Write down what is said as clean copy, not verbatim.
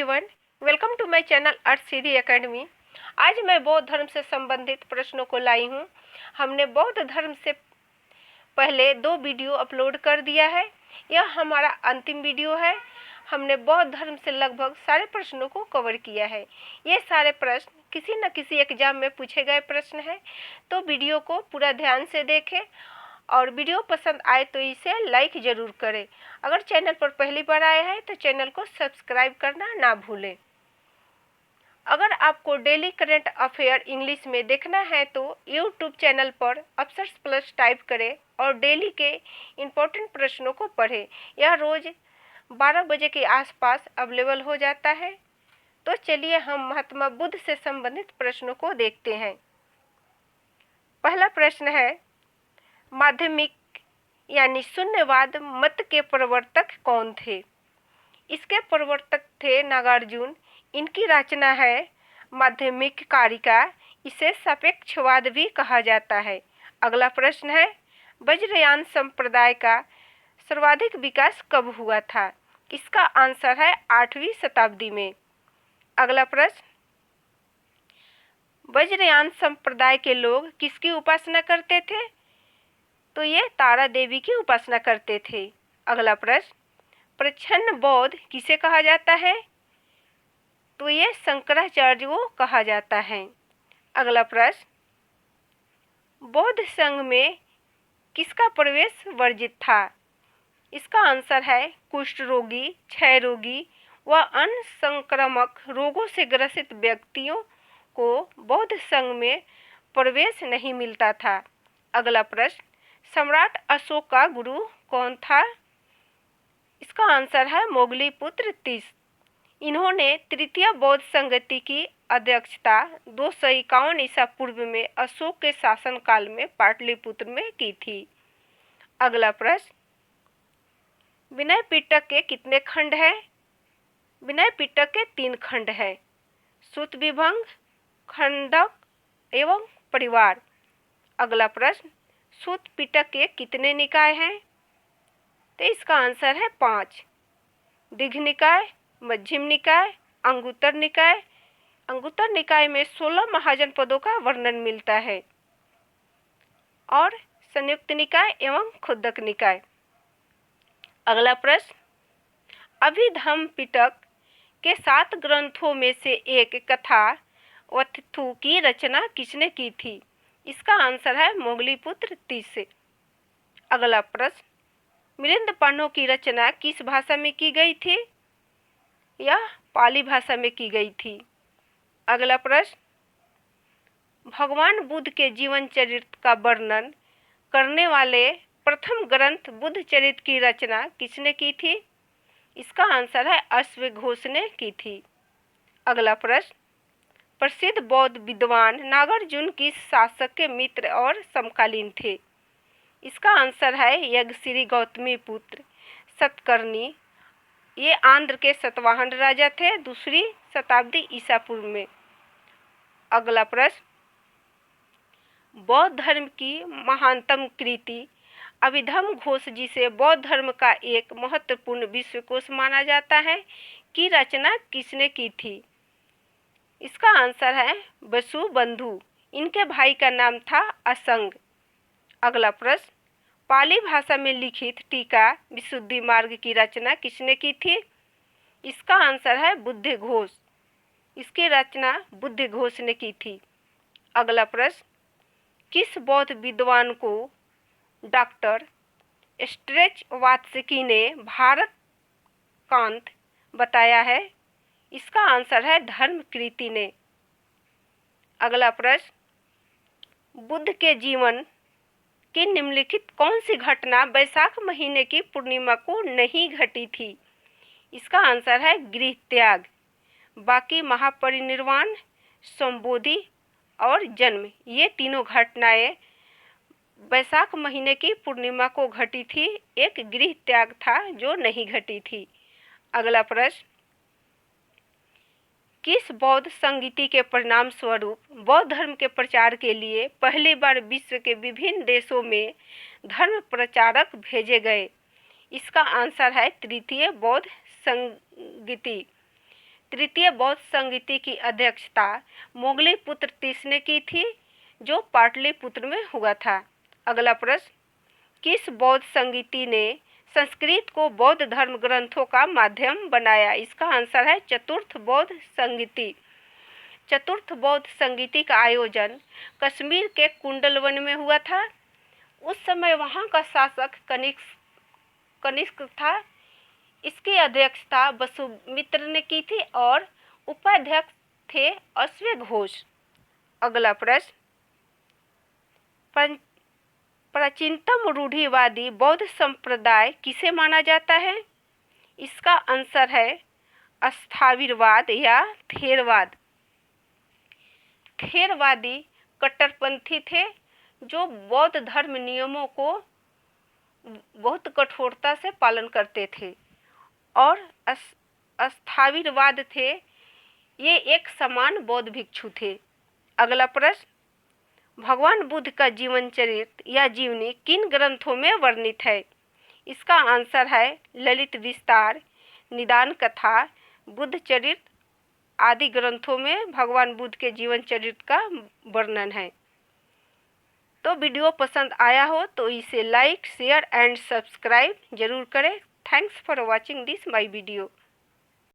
Everyone, welcome to my channel Arth Siddhi academy. आज मैं बौद्ध धर्म से संबंधित प्रश्नों को लाई हूँ। हमने बौद्ध धर्म से पहले 2 वीडियो अपलोड कर दिया है। यह हमारा अंतिम वीडियो है। हमने बौद्ध धर्म से लगभग सारे प्रश्नों को कवर किया है। ये सारे प्रश्न किसी न किसी एग्जाम में पूछे गए प्रश्न हैं, तो वीडियो को पूरा ध्यान से देखें और वीडियो पसंद आए तो इसे लाइक ज़रूर करें। अगर चैनल पर पहली बार आए हैं तो चैनल को सब्सक्राइब करना ना भूलें। अगर आपको डेली करंट अफेयर इंग्लिश में देखना है तो यूट्यूब चैनल पर अफसर्स प्लस टाइप करें और डेली के इम्पोर्टेंट प्रश्नों को पढ़ें। यह रोज़ 12 बजे के आसपास अवेलेबल हो जाता है। तो चलिए हम महात्मा बुद्ध से संबंधित प्रश्नों को देखते हैं। पहला प्रश्न है, माध्यमिक यानी शून्यवाद मत के प्रवर्तक कौन थे? इसके प्रवर्तक थे नागार्जुन। इनकी रचना है माध्यमिक कारिका। इसे सापेक्षवाद भी कहा जाता है। अगला प्रश्न है, वज्रयान संप्रदाय का सर्वाधिक विकास कब हुआ था? इसका आंसर है 8वीं शताब्दी में। अगला प्रश्न, वज्रयान संप्रदाय के लोग किसकी उपासना करते थे? तो ये तारा देवी की उपासना करते थे। अगला प्रश्न, प्रच्छन्न बौद्ध किसे कहा जाता है? तो ये शंकराचार्य को कहा जाता है। अगला प्रश्न, बौद्ध संघ में किसका प्रवेश वर्जित था? इसका आंसर है कुष्ठ रोगी, क्षय रोगी व अन्य संक्रामक रोगों से ग्रसित व्यक्तियों को बौद्ध संघ में प्रवेश नहीं मिलता था। अगला प्रश्न, सम्राट अशोक का गुरु कौन था? इसका आंसर है मोगलीपुत्र तीस। इन्होंने तृतीय बौद्ध संगति की अध्यक्षता 251 ईसा पूर्व में अशोक के शासनकाल में पाटलिपुत्र में की थी। अगला प्रश्न, विनय पिटक के कितने खंड हैं? विनय पिटक के 3 खंड हैं, सूत विभंग, खंडक एवं परिवार। अगला प्रश्न, सूत पिटक के कितने निकाय हैं? तो इसका आंसर है 5। दीघ निकाय, मध्यम निकाय, अंगुत्तर निकाय। अंगुत्तर निकाय में 16 महाजनपदों का वर्णन मिलता है और संयुक्त निकाय एवं खुद्दक निकाय। अगला प्रश्न, अभिधम्म पिटक के 7 ग्रंथों में से एक कथा वथथु की रचना किसने की थी? इसका आंसर है मोगलीपुत्र तीस। अगला प्रश्न, मिलिंद पांडव की रचना किस भाषा में की गई थी? यह पाली भाषा में की गई थी। अगला प्रश्न, भगवान बुद्ध के जीवन चरित्र का वर्णन करने वाले प्रथम ग्रंथ बुद्ध चरित्र की रचना किसने की थी? इसका आंसर है अश्वघोष ने की थी। अगला प्रश्न, प्रसिद्ध बौद्ध विद्वान नागार्जुन किस शासक के मित्र और समकालीन थे? इसका आंसर है यज्ञश्री गौतमी पुत्र सतकर्णी। ये आंध्र के सतवाहन राजा थे 2री शताब्दी ईसा पूर्व में। अगला प्रश्न, बौद्ध धर्म की महानतम कृति अभिधम्म घोष जिसे बौद्ध धर्म का एक महत्वपूर्ण विश्वकोश माना जाता है की रचना किसने की थी? इसका आंसर है वसुबंधु। इनके भाई का नाम था असंग। अगला प्रश्न, पाली भाषा में लिखित टीका विशुद्धि मार्ग की रचना किसने की थी? इसका आंसर है बुद्धघोष। इसकी रचना बुद्धघोष ने की थी। अगला प्रश्न, किस बौद्ध विद्वान को डॉक्टर स्ट्रेचवात्स्की ने भारत कांत बताया है? इसका आंसर है धर्मकृति ने। अगला प्रश्न, बुद्ध के जीवन की निम्नलिखित कौन सी घटना वैशाख महीने की पूर्णिमा को नहीं घटी थी? इसका आंसर है गृह त्याग। बाकी महापरिनिर्वाण, संबोधि और जन्म, ये तीनों घटनाएं वैशाख महीने की पूर्णिमा को घटी थी। एक गृह त्याग था जो नहीं घटी थी। अगला प्रश्न, किस बौद्ध संगीति के परिणाम स्वरूप बौद्ध धर्म के प्रचार के लिए पहली बार विश्व के विभिन्न देशों में धर्म प्रचारक भेजे गए? इसका आंसर है तृतीय बौद्ध संगीति। तृतीय बौद्ध संगीति की अध्यक्षता मोगली पुत्र तीस ने की थी, जो पाटलिपुत्र में हुआ था। अगला प्रश्न, किस बौद्ध संगीति ने संस्कृत को बौद्ध धर्म ग्रंथों का माध्यम बनाया? इसका आंसर है चतुर्थ बौद्ध संगीति। चतुर्थ बौद्ध संगीति का आयोजन कश्मीर के कुंडलवन में हुआ था। उस समय वहाँ का शासक कनिष्क था। इसकी अध्यक्षता वसुमित्र ने की थी और उपाध्यक्ष थे अश्वघोष। अगला प्रश्न, प्राचीनतम रूढ़िवादी बौद्ध संप्रदाय किसे माना जाता है? इसका आंसर है स्थाविरवाद या थेरवाद। थेरवादी कट्टरपंथी थे जो बौद्ध धर्म नियमों को बहुत कठोरता से पालन करते थे, और स्थाविरवाद थे, ये एक समान बौद्ध भिक्षु थे। अगला प्रश्न, भगवान बुद्ध का जीवन चरित्र या जीवनी किन ग्रंथों में वर्णित है? इसका आंसर है ललित विस्तार, निदान कथा, बुद्ध चरित्र आदि ग्रंथों में भगवान बुद्ध के जीवन चरित्र का वर्णन है। तो वीडियो पसंद आया हो तो इसे लाइक, शेयर एंड सब्सक्राइब जरूर करें। Thanks for watching this my video.